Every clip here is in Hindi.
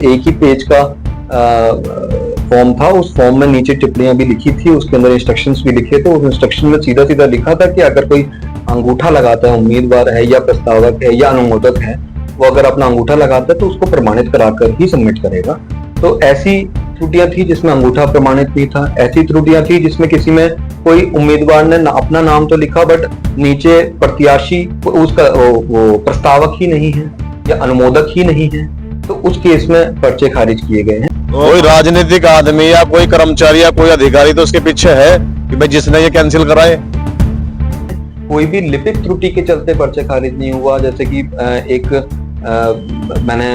एक ही पेज का फॉर्म था। उस फॉर्म में नीचे टिप्पणियां भी लिखी थी, उसके अंदर इंस्ट्रक्शंस भी लिखे थे। उस इंस्ट्रक्शन में सीधा सीधा लिखा था कि अगर कोई अंगूठा लगाता है, उम्मीदवार है या प्रस्तावक है या अनुमोदक है, वो अगर अपना अंगूठा लगाता है तो उसको प्रमाणित कराकर ही सबमिट करेगा। तो ऐसी त्रुटियां थी जिसमें अंगूठा प्रमाणित नहीं था, ऐसी त्रुटियां थी जिसमें किसी में कोई उम्मीदवार ने अपना नाम तो लिखा बट नीचे प्रत्याशी उसका वो प्रस्तावक ही नहीं है या अनुमोदक ही नहीं है, तो उस केस में पर्चे खारिज किए गए हैं। कोई राजनीतिक आदमी या कोई कर्मचारी या कोई अधिकारी तो उसके पीछे है कि भाई जिसने ये कैंसिल कराए। कोई भी लिपिक त्रुटि के चलते पर्चे खारिज नहीं हुआ। जैसे कि मैंने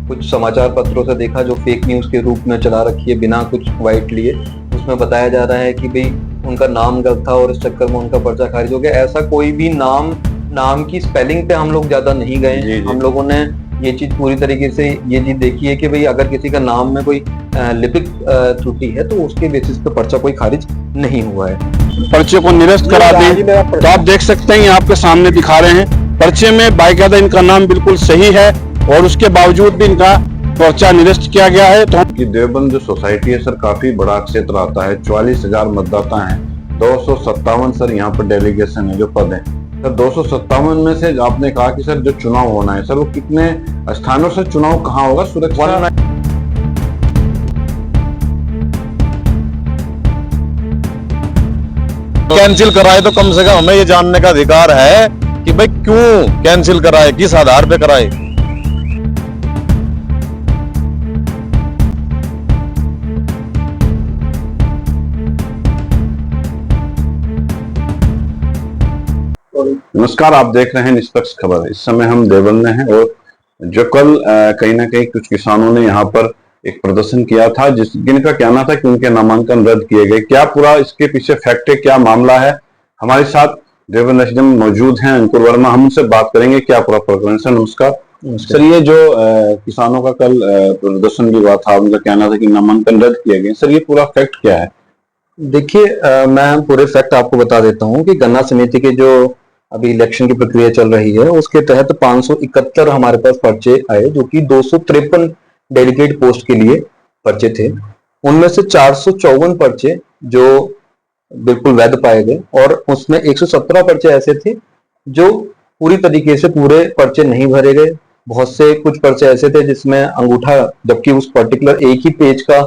कुछ समाचार पत्रों से देखा जो फेक न्यूज के रूप में चला रखी है बिना कुछ वाइट लिए, उसमें बताया जा रहा है कि भाई उनका नाम गलत था और इस चक्कर में उनका पर्चा खारिज हो गया। ऐसा कोई भी नाम की स्पेलिंग पे हम लोग ज्यादा नहीं गए। हम लोगों ने ये चीज पूरी तरीके से ये चीज देखी है कि भाई अगर किसी का नाम में कोई लिपिक त्रुटि है तो उसके बेसिस पे पर्चा कोई खारिज नहीं हुआ है। पर्चे को निरस्त करा दें तो आप देख सकते हैं, आपके सामने दिखा रहे हैं पर्चे में बाकायदा इनका नाम बिल्कुल सही है और उसके बावजूद भी इनका पर्चा निरस्त किया गया है। तो कि देवबंद जो सोसाइटी है सर काफी बड़ा क्षेत्र आता है, 44,000 मतदाता हैं, 257 सर यहाँ पर डेलीगेशन है जो पद है सर। 257 में से आपने कहा कि सर जो चुनाव होना है सर वो कितने स्थानों से चुनाव कहाँ होगा? सुरक्षा कैंसिल कराए तो कम से कम हमें ये जानने का अधिकार है कि भाई क्यों कैंसिल कराए, किस आधार पे कराए। नमस्कार, आप देख रहे हैं निष्पक्ष खबर। इस समय हम देवबंद में हैं और जो कल कहीं ना कहीं कुछ किसानों ने यहाँ पर एक प्रदर्शन किया था जिनका कहना था कि उनके नामांकन रद्द किए गए। क्या पूरा इसके पीछे फैक्ट है, क्या मामला है? हमारे साथ देवबंद एसडीएम मौजूद हैं अंकुर वर्मा, हम उनसे बात करेंगे क्या पूरा प्रकरण। सर नमस्कार। सर ये जो किसानों का कल प्रदर्शन भी हुआ था, उनका कहना था कि नामांकन रद्द किए गए, सर ये पूरा फैक्ट क्या है? देखिए, मैं पूरे फैक्ट आपको बता देता हूँ कि गन्ना समिति के जो अभी इलेक्शन की प्रक्रिया चल रही है उसके तहत 571 हमारे पास पर्चे आए, जो कि 253 डेलीगेट पोस्ट के लिए पर्चे थे। उनमें से 454 पर्चे जो बिल्कुल वैध पाए गए और उसमें 117 पर्चे ऐसे थे जो पूरी तरीके से पूरे पर्चे नहीं भरे गए। बहुत से कुछ पर्चे ऐसे थे जिसमें अंगूठा, जबकि उस पर्टिकुलर एक ही पेज का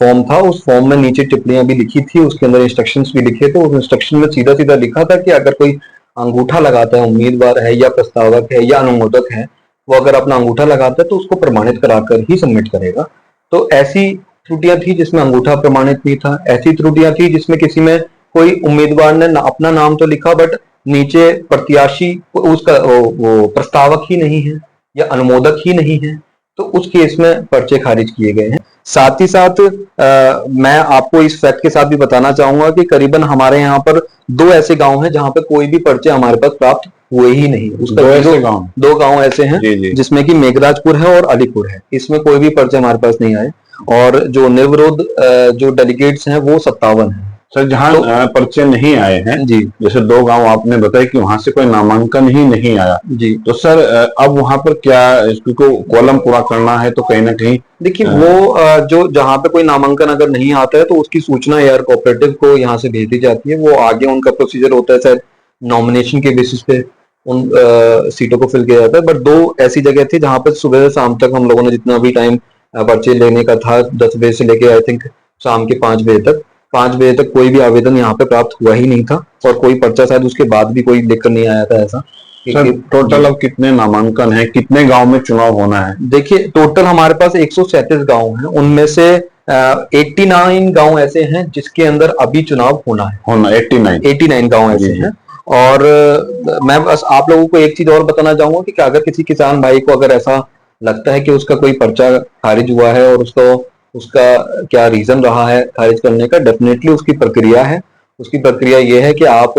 फॉर्म था। उस फॉर्म में नीचे टिप्पणियां भी लिखी थी, उसके अंदर इंस्ट्रक्शंस भी लिखे थे। उस इंस्ट्रक्शन में सीधा सीधा लिखा था कि अगर कोई अंगूठा लगाता है, उम्मीदवार है या प्रस्तावक है या अनुमोदक है, वो अगर अपना अंगूठा लगाता है तो उसको प्रमाणित कराकर ही सबमिट करेगा। तो ऐसी त्रुटियां थी जिसमें अंगूठा प्रमाणित नहीं था, ऐसी त्रुटियां थी जिसमें किसी में कोई उम्मीदवार ने अपना नाम तो लिखा बट नीचे प्रत्याशी उसका वो प्रस्तावक ही नहीं है या अनुमोदक ही नहीं है, तो उस केस में पर्चे खारिज किए गए हैं। साथ ही साथ मैं आपको इस फैक्ट के साथ भी बताना चाहूंगा कि करीबन हमारे यहाँ पर 2 ऐसे गांव हैं जहां पे कोई भी पर्चे हमारे पास प्राप्त हुए ही नहीं। उसका 2 गांव ऐसे हैं जिसमें कि मेघराजपुर है और अलीपुर है, इसमें कोई भी पर्चे हमारे पास नहीं आए। और जो निर्विरोध जो डेलीगेट्स हैं वो 57 है। सर जहाँ पर्चे नहीं आए हैं जी, जैसे 2 गांव आपने बताया कि वहां से कोई नामांकन ही नहीं आया जी, तो सर अब वहां पर क्या इसको कॉलम पूरा करना है? तो कहीं ना कहीं देखिए वो जो जहाँ पे कोई नामांकन अगर नहीं आता है तो उसकी सूचना एआर कोऑपरेटिव को यहाँ से भेज दी जाती है। वो आगे उनका प्रोसीजर होता है, शायद नॉमिनेशन के बेसिस पे उन सीटों को फिल किया जाता है। बट 2 ऐसी जगह थी जहाँ पे सुबह से शाम तक हम लोगों ने जितना भी टाइम पर्चे लेने का था, 10 बजे से लेके आई थिंक शाम के 5 बजे तक कोई भी आवेदन यहाँ पे प्राप्त हुआ ही नहीं था और कोई पर्चा शायद उसके बाद भी कोई लेकर नहीं आया था। ऐसा सर टोटल अब कितने नामांकन है, कितने गांव में चुनाव होना है? देखिए टोटल हमारे पास 137 गांव हैं, उनमें से 89 गांव ऐसे हैं जिसके अंदर अभी चुनाव होना है। 89 गांव ऐसे हैं। और मैं बस आप लोगों को एक चीज और बताना चाहूंगा कि अगर किसी किसान भाई को अगर ऐसा लगता है कि उसका कोई पर्चा खारिज हुआ है और उसका क्या रीजन रहा है खारिज करने का, डेफिनेटली उसकी प्रक्रिया है। उसकी प्रक्रिया ये है कि आप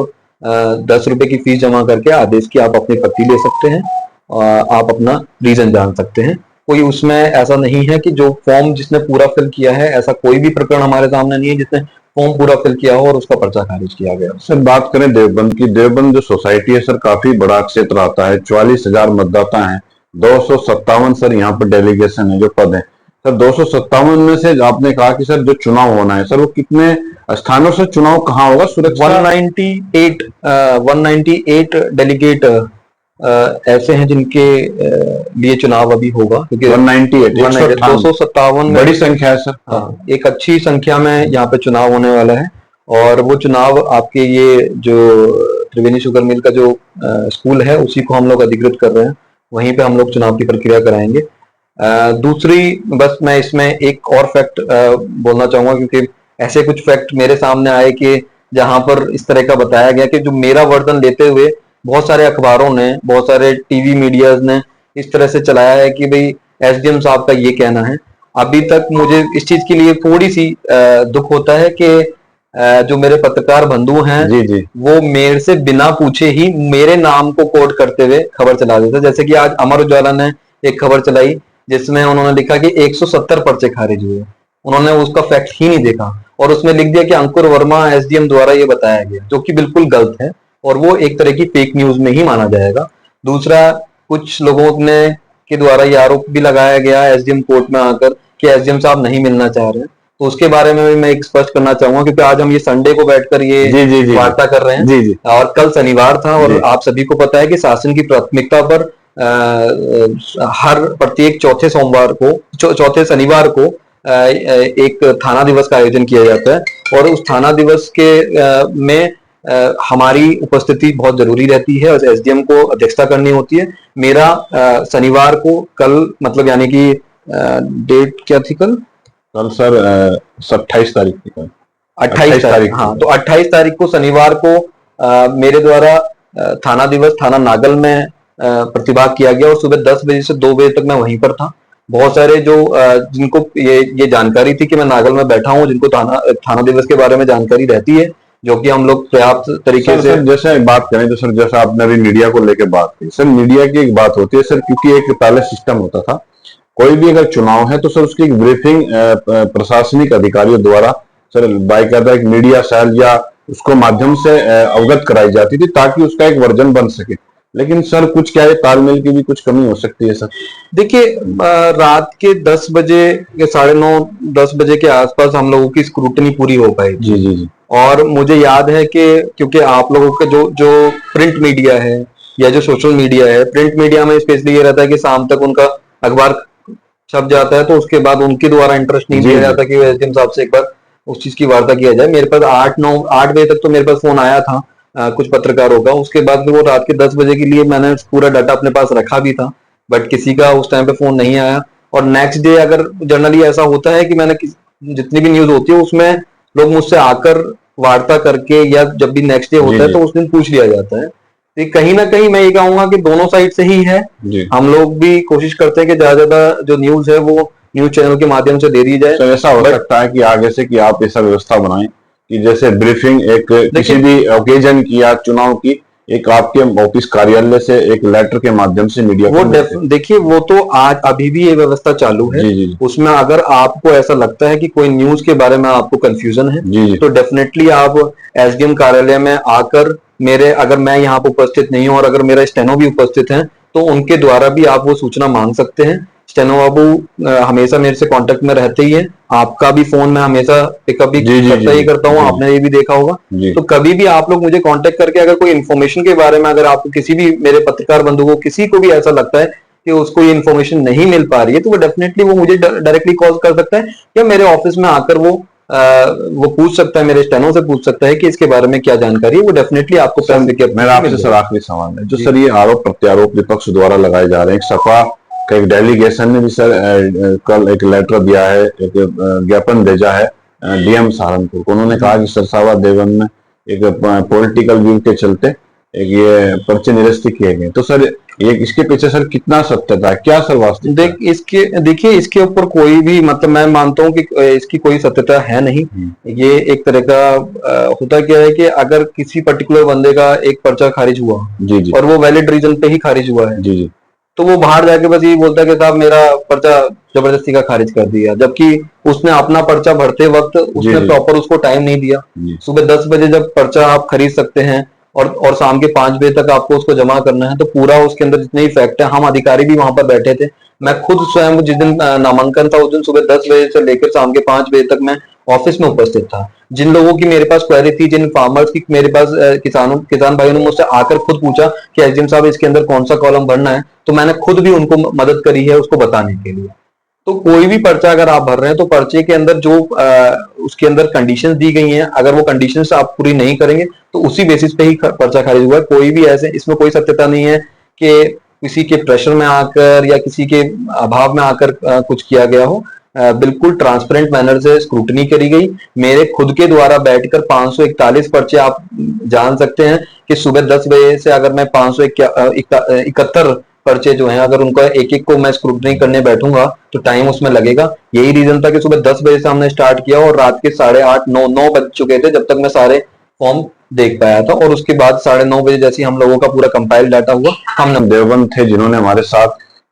10 रुपए की फीस जमा करके आदेश की आप अपनी प्रति ले सकते हैं और आप अपना रीजन जान सकते हैं। कोई उसमें ऐसा नहीं है कि जो फॉर्म जिसने पूरा फिल किया है, ऐसा कोई भी प्रकरण हमारे सामने नहीं है जिसने फॉर्म पूरा फिल किया हो और उसका पर्चा खारिज किया गया। सर बात करें देवबंद की, देवबंद जो सोसाइटी है सर काफी बड़ा क्षेत्र आता है, 44,000 मतदाता हैं, 257 सर यहाँ पर डेलीगेशन है, जो पद है सर 257 में से आपने कहा कि सर जो चुनाव होना है सर वो कितने स्थानों से चुनाव कहाँ होगा? सुरक्षा 198 डेलीगेट ऐसे हैं जिनके लिए चुनाव अभी होगा, क्योंकि 257 बड़ी संख्या है सर। हाँ, एक अच्छी संख्या में यहाँ पे चुनाव होने वाला है। और वो चुनाव आपके ये जो त्रिवेणी शुगर मिल का जो स्कूल है उसी को हम लोग अधिकृत कर रहे हैं, वहीं पे हम लोग चुनाव की प्रक्रिया कराएंगे। दूसरी बस मैं इसमें एक और फैक्ट बोलना चाहूंगा, क्योंकि ऐसे कुछ फैक्ट मेरे सामने आए कि जहां पर इस तरह का बताया गया कि जो मेरा वर्जन लेते हुए बहुत सारे अखबारों ने, बहुत सारे टीवी मीडियाज ने इस तरह से चलाया है कि भाई एसडीएम साहब का ये कहना है। अभी तक मुझे इस चीज के लिए थोड़ी सी दुख होता है कि जो मेरे पत्रकार बंधु हैं जी जी वो मेरे से बिना पूछे ही मेरे नाम को कोट करते हुए खबर चला देते। जैसे कि आज अमर उजाला ने एक खबर चलाई जिसमें उन्होंने लिखा कि 170 पर्चे खारिज हुए, उन्होंने उसका फैक्ट ही नहीं देखा और उसमें लिख दिया कि अंकुर वर्मा एसडीएम द्वारा ये बताया गया, जो कि बिल्कुल गलत है और वो एक तरह की फेक न्यूज में ही माना जाएगा। दूसरा, कुछ लोगों ने के द्वारा ये आरोप भी लगाया गया एसडीएम कोर्ट में आकर कि एसडीएम साहब नहीं मिलना चाह रहे हैं, तो उसके बारे में भी मैं एक स्पष्ट करना चाहूंगा, क्योंकि आज हम ये संडे को बैठकर ये जी वार्ता कर रहे हैं जी जी और कल शनिवार था और आप सभी को पता है कि शासन की प्राथमिकता पर हर प्रत्येक चौथे सोमवार को चौथे शनिवार को एक थाना दिवस का आयोजन किया जाता है और उस थाना दिवस के में हमारी उपस्थिति बहुत जरूरी रहती है और एसडीएम को अध्यक्षता करनी होती है। मेरा शनिवार को कल मतलब यानी कि डेट क्या थी कल सर 28 तारीख की 28 तारीख, हाँ, तो 28 तारीख को शनिवार को मेरे द्वारा थाना दिवस थाना नागल में प्रतिभाग किया गया और सुबह 10 बजे से 2 बजे तक मैं वहीं पर था। बहुत सारे जो जिनको ये जानकारी थी कि मैं नागल में बैठा हूँ, जिनको थाना दिवस के बारे में जानकारी रहती है, जो कि हम लोग पर्याप्त तरीके से जैसे बात करें तो सर जैसा आपने अभी मीडिया को लेकर बात की सर, मीडिया की एक बात होती है सर, क्योंकि एक पहले सिस्टम होता था, कोई भी अगर चुनाव है तो सर उसकी एक ब्रीफिंग प्रशासनिक अधिकारियों द्वारा सर बाकायदा एक मीडिया सेल या उसको माध्यम से अवगत कराई जाती थी ताकि उसका एक वर्जन बन सके। लेकिन सर कुछ क्या है, तालमेल की भी कुछ कमी हो सकती है सर। देखिए, रात के 10 बजे या 9:30 10 बजे के आसपास हम लोगों की स्क्रूटनी पूरी हो पाई। जी जी जी। और मुझे याद है कि क्योंकि आप लोगों का जो प्रिंट मीडिया है या जो सोशल मीडिया है, प्रिंट मीडिया में स्पेशली ये रहता है कि शाम तक उनका अखबार छप जाता है, तो उसके बाद उनके द्वारा इंटरेस्ट नहीं दिया जाता कि एसडीएम साहब से एक बार उस चीज की वार्ता किया जाए। मेरे पास 8 बजे तक तो मेरे पास फोन आया था कुछ पत्रकारों का, उसके बाद वो रात के 10 बजे के लिए मैंने पूरा डाटा अपने पास रखा भी था, बट किसी का उस टाइम पे फोन नहीं आया। और नेक्स्ट डे अगर जनरली ऐसा होता है कि मैंने जितनी भी न्यूज होती है उसमें लोग मुझसे आकर वार्ता करके या जब भी नेक्स्ट डे होता है तो उस दिन पूछ लिया जाता है। तो कहीं ना कहीं मैं ये कहूंगा कि दोनों साइड से ही है। हम लोग भी कोशिश करते हैं कि ज्यादा ज्यादा जो न्यूज है वो न्यूज चैनल के माध्यम से दे दी जाए। तो ऐसा हो सकता है कि आगे से कि आप ऐसा व्यवस्था बनाएं कि जैसे ब्रीफिंग एक किसी भी ओकेजन की या चुनाव की एक आपके ऑफिस कार्यालय से एक लेटर के माध्यम से मीडिया वो देखिए, वो तो आज अभी भी ये व्यवस्था चालू है। जी। उसमें अगर आपको ऐसा लगता है कि कोई न्यूज के बारे में आपको कंफ्यूजन है जी। तो डेफिनेटली आप एसडीएम कार्यालय में आकर अगर मैं यहाँ पर उपस्थित नहीं हूँ और अगर मेरा स्टेनो भी उपस्थित है तो उनके द्वारा भी आप वो सूचना मांग सकते हैं। स्टेनो बाबू हमेशा मेरे से कांटेक्ट में रहते ही है, आपका भी फोन में हमेशा पिकअप भी करता हूँ, आपने ये भी देखा होगा। तो कभी भी आप लोग मुझे कांटेक्ट करके अगर कोई इन्फॉर्मेशन के बारे में अगर आपको किसी भी मेरे पत्रकार बंधु को किसी को भी ऐसा लगता है कि उसको ये इन्फॉर्मेशन नहीं मिल पा रही है तो वो डेफिनेटली वो मुझे डायरेक्टली कॉल कर सकता है या मेरे ऑफिस में आकर वो पूछ सकता है, मेरे स्टेनो से पूछ सकता है कि इसके बारे में क्या जानकारी है। वो डेफिनेटली आपको मेरा आपसे सर आखिरी सवाल है, जो सर ये आरोप प्रत्यारोप विपक्ष द्वारा लगाए जा रहे हैं, सपा का एक डेलीगेशन ने भी सर कल एक लेटर दिया है, एक ज्ञापन भेजा है डीएम सहारनपुर को। उन्होंने कहा कि सरसावा देवन में एक पॉलिटिकल व्यू के चलते एक ये पर्चे निरस्त किए गए। तो सर ये इसके पीछे सर कितना सत्यता है, क्या सर वास्तविक देखिए इसके ऊपर कोई भी मतलब मैं मानता हूँ कि इसकी कोई सत्यता है नहीं। ये एक तरह का होता क्या है कि अगर किसी पर्टिकुलर बंदे का एक पर्चा खारिज हुआ जी और वो वैलिड रीजन पे ही खारिज हुआ है जी तो वो बाहर जाके बस ये बोलता है कि साहब मेरा पर्चा जबरदस्ती का खारिज कर दिया, जबकि उसने अपना पर्चा भरते वक्त उसने प्रॉपर उसको टाइम नहीं दिया। सुबह 10 बजे जब पर्चा आप खरीद सकते हैं और शाम के 5 बजे तक आपको उसको जमा करना है, तो पूरा उसके अंदर जितने ही फैक्ट है, हम अधिकारी भी वहां पर बैठे थे। मैं खुद स्वयं जिस दिन नामांकन था उस दिन सुबह 10 बजे से लेकर शाम के 5 बजे तक मैं ऑफिस में उपस्थित था। जिन लोगों की मेरे पास क्वेरी थी, जिन फार्मर्स की मेरे पास किसान भाइयों ने मुझसे आकर खुद पूछा कि एसडीएम साहब इसके अंदर कौन सा कॉलम भरना है, तो मैंने खुद भी उनको मदद करी है उसको बताने के लिए। तो कोई भी पर्चा अगर आप भर रहे हैं तो पर्चे के अंदर जो उसके अंदर कंडीशंस दी गई हैं, अगर वो कंडीशंस आप पूरी नहीं करेंगे तो उसी बेसिस पे ही पर्चा खारिज हुआ है। कोई भी ऐसे इसमें कोई सत्यता नहीं है कि किसी के प्रेशर में आकर या किसी के अभाव में आकर कुछ किया गया हो। बिल्कुल ट्रांसपेरेंट मैनर से स्क्रूटनी करी गई। मेरे खुद के द्वारा बैठकर 541 पर्चे, आप जान सकते हैं कि सुबह 10 बजे से अगर मैं 571 पर्चे जो हैं, अगर उनका एक एक को मैं स्क्रूटनी करने बैठूंगा तो टाइम उसमें लगेगा। यही रीजन था कि सुबह 10 बजे से हमने स्टार्ट किया और रात के 8:30 9 बज चुके थे जब तक मैं सारे फॉर्म देख पाया था। और उसके बाद 9:30 बजे जैसे हम लोगों का पूरा कंपाइल डाटा हुआ, हमने देवबंद थे जिन्होंने हमारे साथ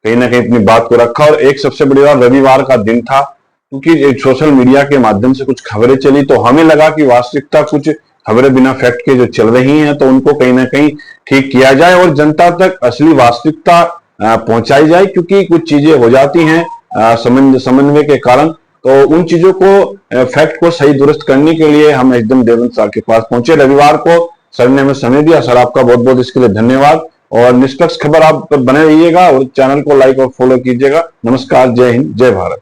कहीं ना कहीं अपनी बात को रखा। और एक सबसे बड़ी बात, रविवार का दिन था, क्योंकि सोशल मीडिया के माध्यम से कुछ खबरें चली तो हमें लगा कि वास्तविकता कुछ खबरें बिना फैक्ट के जो चल रही हैं तो उनको कहीं ना कहीं ठीक किया जाए और जनता तक असली वास्तविकता पहुंचाई जाए, क्योंकि कुछ चीजें हो जाती हैं समन्वय के कारण। तो उन चीजों को फैक्ट को सही दुरुस्त करने के लिए हम एकदम देवबंद साहब के पास पहुंचे रविवार को। सर ने हमें समय दिया, सर आपका बहुत बहुत इसके लिए धन्यवाद। और निष्पक्ष खबर आप बने रहिएगा और चैनल को लाइक और फॉलो कीजिएगा। नमस्कार, जय हिंद, जय भारत।